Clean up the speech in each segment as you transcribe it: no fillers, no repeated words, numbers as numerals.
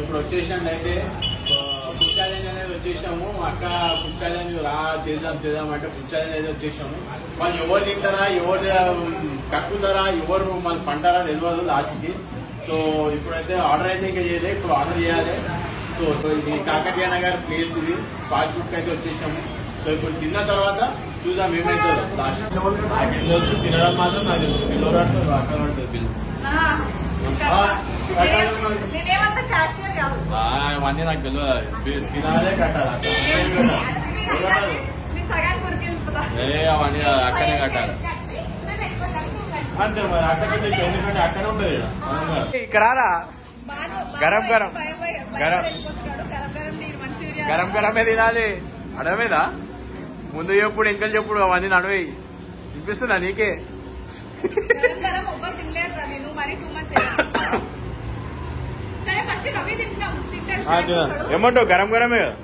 ఇప్పుడు వచ్చేసినట్లయితే food challenge అనేది వచ్చేసాము. అక్క ఫుడ్ ఛాలెంజ్ రా చేద్దాం అంటే ఫుడ్ ఛాలెంజ్ అయితే వచ్చేసాము. వాళ్ళు ఎవరు తింటారా, ఎవరు కక్కుతారా, ఎవరు మళ్ళీ పంటారా తెలియదు లాస్ట్కి. సో ఇప్పుడైతే ఆర్డర్ అయితే ఇంకా చేయలేదు, ఇప్పుడు ఆర్డర్ చేయాలి. సో ఇది కాకతీయ నగర్ ప్లేస్, ఇది ఫాస్ట్ ఫుడ్ అయితే వచ్చేసాము. సో ఇప్పుడు తిన్న తర్వాత చూద్దాం ఏమైతే లాస్ట్. తెలుసు తినడం మాత్రం నాకు తెలుసు, బిల్లు అక్కడ ఉంటుంది బిల్లు. అవన్నీ నాకు తెలియదు, తినాలే కట్టాలి. అవన్నీ అక్కడే కట్టాలి అంతే మరి. అక్కడికి ఎందుకంటే అక్కడే ఉంటుంది ఇక్కడ గరం గరం గరం గరం గరమే తినాలి. అడమేదా ముందు చెప్పుడు ఇంకా చెప్పుడు అవన్నీ నడవే వినిపిస్తుందా నీకే? ఏమంటావు? గరం గరమే కదా,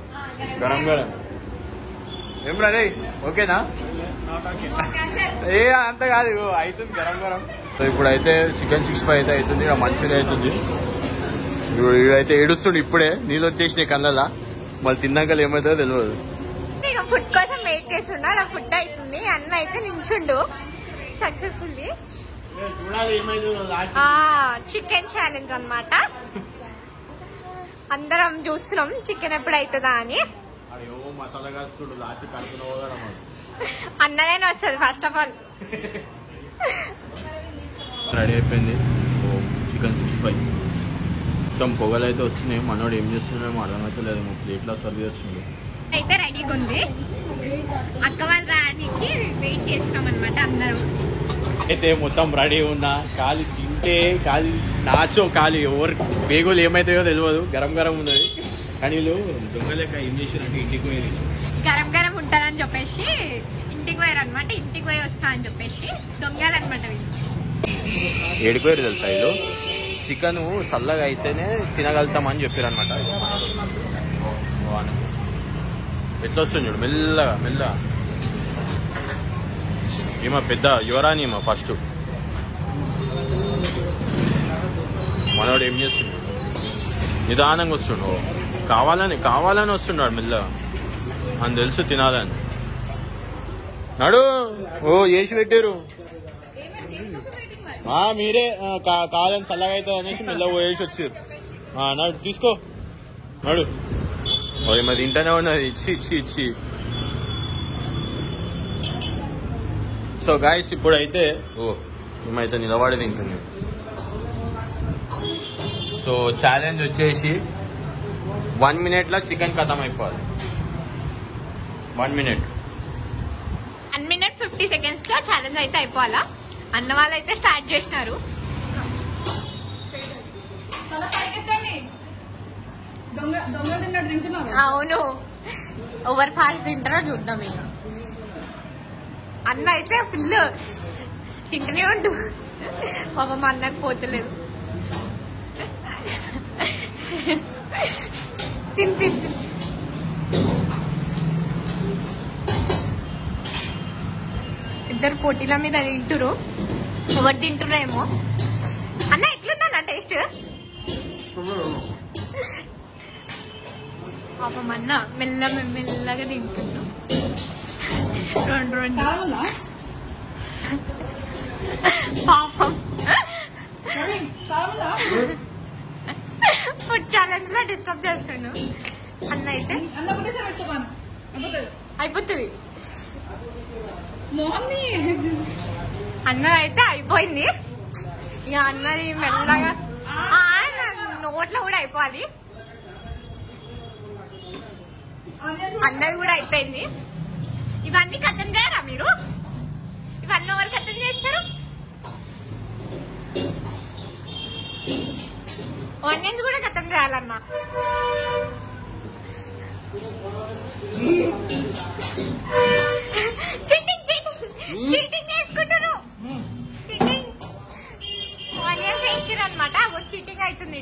గరం గరం ఏం రాదే ఓకేనా? ఏ అంత కాదు అవుతుంది గరం గరం. సో ఇప్పుడైతే చికెన్ 65 అయితే అవుతుంది, మంచిగా అవుతుంది. ఇప్పుడైతే ఏడుస్తుండే, ఇప్పుడే నీళ్ళు వచ్చేసినాయి కళ్ళలా. మళ్ళీ తిన్నాక ఏమవుతుందో తెలియదు. ఫుడ్ కోసం వెయిట్ చేస్తున్నా, నా ఫుడ్ అవుతుంది. అన్న అయితే నించుండు సక్సెస్ఫుల్లీ. చికెన్ ఛాలెంజ్ అన్నమాట. అందరం చూస్తున్నాం చికెన్ ఎప్పుడు అవుతుందా అని. అన్ననే వస్తుంది ఫస్ట్ ఆఫ్ ఆల్. రెడీ అయిపోయింది చికెన్ 65. మొత్తం పొగలు అయితే వస్తున్నాయి. మనోడు ఏం చేస్తున్నామో అర్థమైతే లేదు, ప్లేట్లో సర్వ్ చేస్తున్నాడు. అయితే రెడీగా ఉంది, అక్క వాళ్ళు రానికి వెయిట్ చేస్తున్నాం అనమాట అందరం. అయితే మొత్తం రెడీ ఉన్నా, ఖాళీ తింటే ఖాళీ నాచో ఖాళీ ఎవరు బేగులు ఏమైతాయో తెలియదు. గరం గరం ఉన్నది కానీ వీళ్ళు దొంగలేక ఏం చేశారంటే ఇంటికి పోయి గరం గరం ఉంటుందని చెప్పేసి ఇంటికి పోయారు అనమాట. ఇంటికి పోయి వస్తా అని చెప్పేసి దొంగలనమాట వీళ్ళు. ఏడిపోయారు తెలుసా వీళ్ళు, చికెన్ చల్లగా అయితేనే తినగలుగుతామని చెప్పారు అనమాట. ఎట్లా వస్తుంది చూడు, మెల్లగా మెల్లగా. ఏమో పెద్ద యువరాని ఏమో ఫస్ట్. మనోడు ఏం చేస్తుండు, నిదానంగా వస్తుండు, కావాలని వస్తున్నాడు మెల్లగా. అని తెలుసు తినాలని. నడు ఓ వేసి పెట్టారు మీరే కావాలని చల్లగా అవుతుంది అనేసి మెల్లగా వేసి వచ్చారు. నడు తీసుకో నడు. మరి తింటానే ఉన్నది ఇచ్చి. సో గాయస్ ఇప్పుడైతే మేమైతే నిలబడి తింటుంది. సో ఛాలెంజ్ వచ్చేసి 1 minute చికెన్ ఖతం అయిపోవాలి. 1 minute 1 minute 50 seconds లో ఛాలెంజ్ అయితే అయిపోవాలా. అన్న వాళ్ళు అయితే స్టార్ట్ చేసినారు. అవును, ఓవర్ ఫాస్ట్ తింటారో చూద్దాం. ఇక అన్న అయితే ఫుల్ తింటూనే ఉండు, పాపం అన్నకు పోతలేదు. తిని ఇద్దరు పోటీల మీద తింటురు, ఎవరు తింటున్నారేమో. అన్న ఎట్లుందన్న టేస్ట్? పాపం అన్న మెల్లగా తింటుండు. రెండు పాపం ఫుడ్ ఛాలెంజ్ లో డిస్టర్బ్ చేస్తుండు అన్న. అయితే అయిపోతుంది అన్న అయితే అయిపోయింది. ఇక అన్నది మెల్లగా నోట్లో కూడా అయిపోవాలి. అన్నది కూడా అయిపోయింది. ఇవన్నీ కథం చేయరా మీరు? ఇవన్నీ ఎవరు కథం చేస్తారు? ఆనియన్స్ కూడా కథం చేయాలన్నా. చీటింగ్ చేసుకుంటారు. ఆనియన్స్ వేసిరు అనమాట. చీటింగ్ అవుతుంది.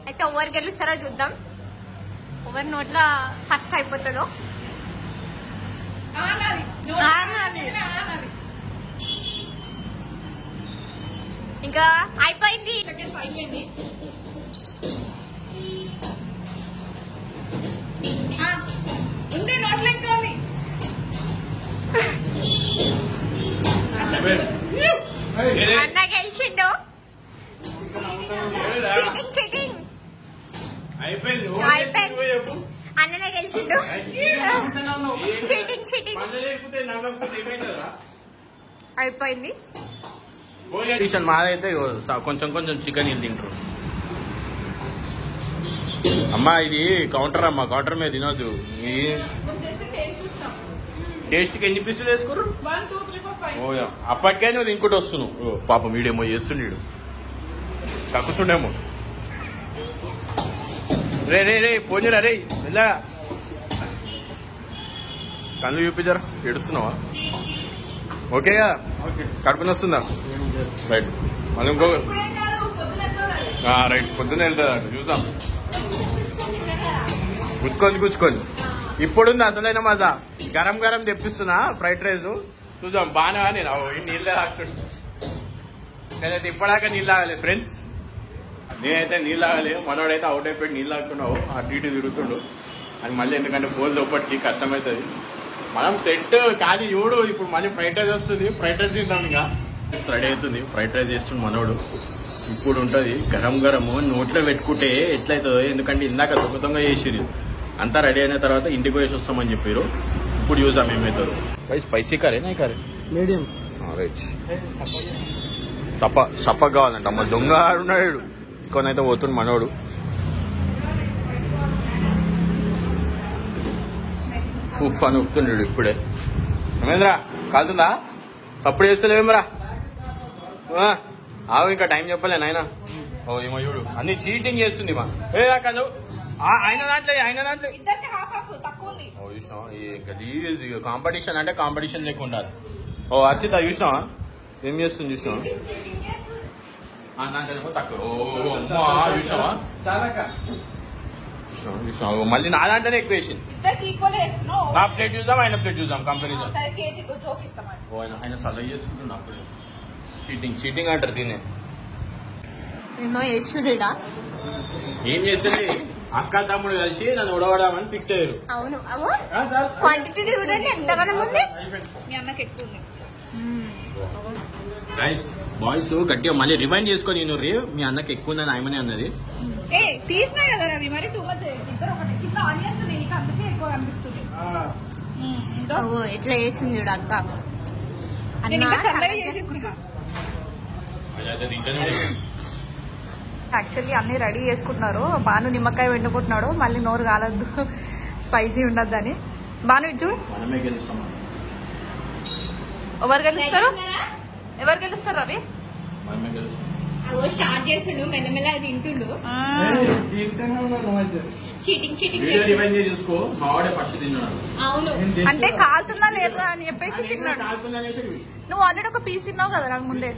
అయితే ఎవరు గెలుస్తారో చూద్దాం, ఎవరి నోట్లో ఫస్ట్ అయిపోతుందో. ఇంకా అయిపోయింది. గెలిచిండు. చీటింగ్ చీటింగ్ అయిపోయింది. అన్ననే గెలిచిండు. చీటింగ్ చీటింగ్ అయిపోయింది. మాదైతే కొంచెం కొంచెం చికెన్ ఇల్లు తింటారు. అమ్మా ఇది కౌంటర్ అమ్మా, కౌంటర్ మీద తినొద్దు. టేస్ట్ కి ఎన్ని పీసులు వేసుకోరు? అప్పటికే నువ్వు ఇంకోటి వస్తున్నావు. పాపం వీడేమో చేస్తుండీడు, కక్కుతుండేమో. రే రే రే పోనీరా రే వెళ్ళగా. కళ్ళు చూపించారా, ఏడుస్తున్నావా? ఓకేగా, కడుపుని వస్తుందా? రైట్, మళ్ళీ ఇంకో రైట్. పొద్దున్న వెళ్తుందా చూద్దాం. గుచ్చుకోండి. ఇప్పుడుంది అసలైన మజా. గరం గరం తెప్పిస్తున్నా ఫ్రైడ్ రైస్. చూద్దాం బాగా. నేను నీళ్ళే తాగుతుంటా. నేనైతే ఇప్పటిదాకా నీళ్ళు తాగలే ఫ్రెండ్స్. నేనైతే నీళ్ళు తాగలే. మనోడైతే అవుట్ అయిపోయి నీళ్ళు తాగుతున్నావు, అటు ఇటు తిరుగుతుండు. అది మళ్ళీ ఎందుకంటే పోల్ లోపలికి కష్టమవుతుంది. మనం సెట్ కానీ చూడు. ఇప్పుడు మళ్ళీ ఫ్రైడ్ రైస్ వస్తుంది, ఫ్రైడ్ రైస్ తింటాం. ఇంకా రెడీ అవుతుంది, ఫ్రైడ్ రైస్ చేస్తుంది మనోడు. ఇప్పుడు ఉంటుంది గరం గరము. నోట్లో పెట్టుకుంటే ఎట్లయితుందో, ఎందుకంటే ఇందాక దొంగ చేసిరు. అంతా రెడీ అయిన తర్వాత ఇంటికి పోయేసి వస్తామని చెప్పారు. ఇప్పుడు చూసాం ఏమవుతుందో. Spicy curry curry medium right. సప్ప కావాలంట. అమ్మ దొంగ ఉన్నాడు. కొనైతే పోతుంది మనోడు. ఫుఫ్ అని ఉప్పుతుండడు ఇప్పుడే. ఏమేంద్రా కాలుతుందా? సప్పుడు చేస్తలేమరా? ఆవు ఇంకా టైం చెప్పలే నాయన. ఓ ఏమో చూడు అన్ని చీటింగ్ చేస్తుంది మా. ఏ కాదు ఆయన దాంట్లో ఓ చూసినావా? గలీజ్ కాంపిటీషన్ అంటే కాంపిటీషన్ లేకుండా ఉండాలి. ఓ హర్షిత చూసినావా ఏం చేస్తుంది? చూసినావా దాంట్లో తక్కువ. ఓ అమ్మా చూసినావా? చూసినావా? మళ్ళీ నా దాంట్లోనే ఎక్కువ వేసింది. నా ప్లేట్ చూద్దాం, ఆయన ప్లేట్ చూద్దాం, కంపెనీజం. ఓ ఆయన సలహా చేసుకుంటున్నా. అప్పుడే చీటింగ్ అంటారు దీన్ని. ఏం చేస్తుంది? అక్క తమ్ముడు కలిసి నన్ను ఉడవడామని ఫిక్స్ అయ్యారు. అవును క్వాంటిటీ చూడండి ఎంతగానో ఉంది. మీ అమ్మకి ఎక్కువ ఉంది. గైస్ బాయ్స్ గట్టిగా మళ్ళీ రిమైండ్ చేసుకొని మీ అన్నకి ఎక్కువ ఉందని ఆయమనే అన్నది. తీసినా కదా రవి, మరి టూ మచ్. ఇద్దరు ఒకటి కింద ఆనియన్స్ నీకు అందుకే ఎక్కువ అనిపిస్తుంది. ఎట్లా చేసింది చూడు అక్క. యాక్చువల్లీ అన్ని రెడీ చేసుకుంటున్నారు. బాను నిమ్మకాయ వెండుకుంటున్నాడు. మళ్ళీ నోరు కాలద్దు, స్పైసీ ఉండద్దు అని. బాను ఇటు చూడు. ఎవరు గెలుస్తారు రవి? స్టార్ట్ చేసిండు మెల్లమెల్ల తింటుండు. అవును అంటే కాలుతుందా లేదా అని చెప్పేసి తిన్నాడు. నువ్వు ఆల్రెడీ ఒక పీస్ తిన్నావు కదా నాకు ముందే.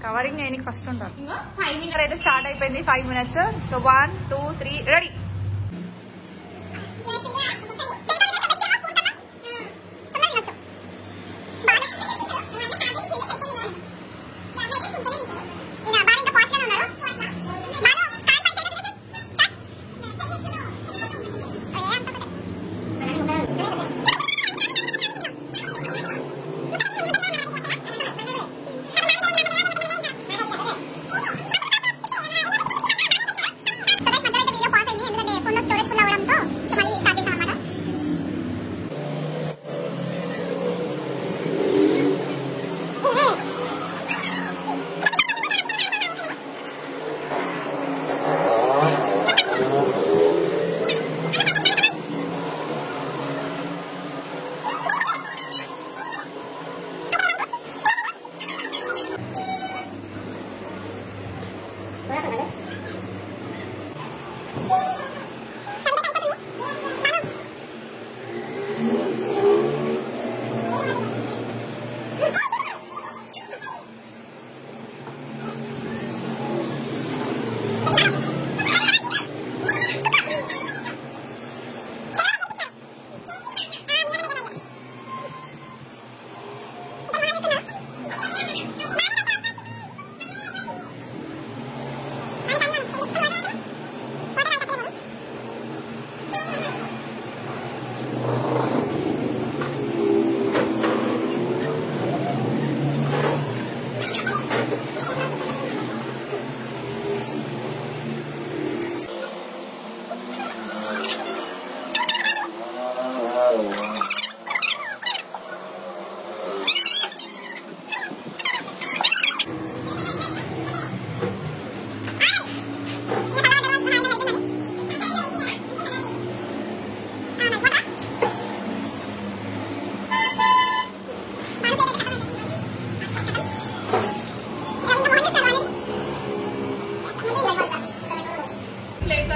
కవరింగ్ నేను ఫస్ట్ ఉంటాను. 5 minutes అయితే స్టార్ట్ అయిపోయింది. 5 minutes. So 1 2 3 ready.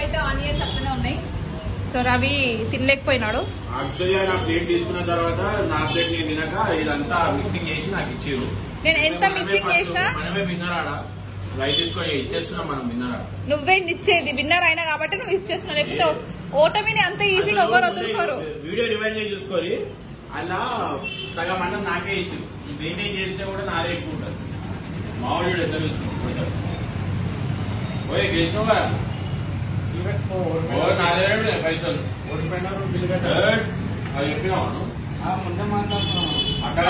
అయితే ఆనియన్స్ అట్లనే ఉన్నాయి. సో రవి తినలేకపోయినాడు. యాక్చువల్గా నా ప్లేట్ తీసుకున్న తర్వాత నా ప్లేట్ నేను తినక ఇదంతా మిక్సింగ్ చేసి నాకు ఇచ్చారు. నేను ఎంత మిక్సింగ్ చేసినా మనమే విన్నరాడా రైట్ తీసుకొని ఇచ్చేస్తున్నాం మనం విన్నరా. నువ్వే ఇచ్చేది విన్నర్ అయినా కాబట్టి నువ్వు ఇచ్చేస్తున్నావు. లేకపోతే ఓటమిని అంత ఈజీగా ఎవరు వదులుకోరు. వీడియో రివైండ్ చేసి చూసుకొని అలా సగం అన్నం నాకే వేసి మెయింటైన్ చేస్తే కూడా నాదే ఎక్కువ ఉంటుంది. మామూలు ఎంత చూసుకుంటాం పోయి గెలిచినావు కదా నాదే పైసలు అది చెప్పినావు ముందే మాట్లాడుతున్నాం. అక్కడ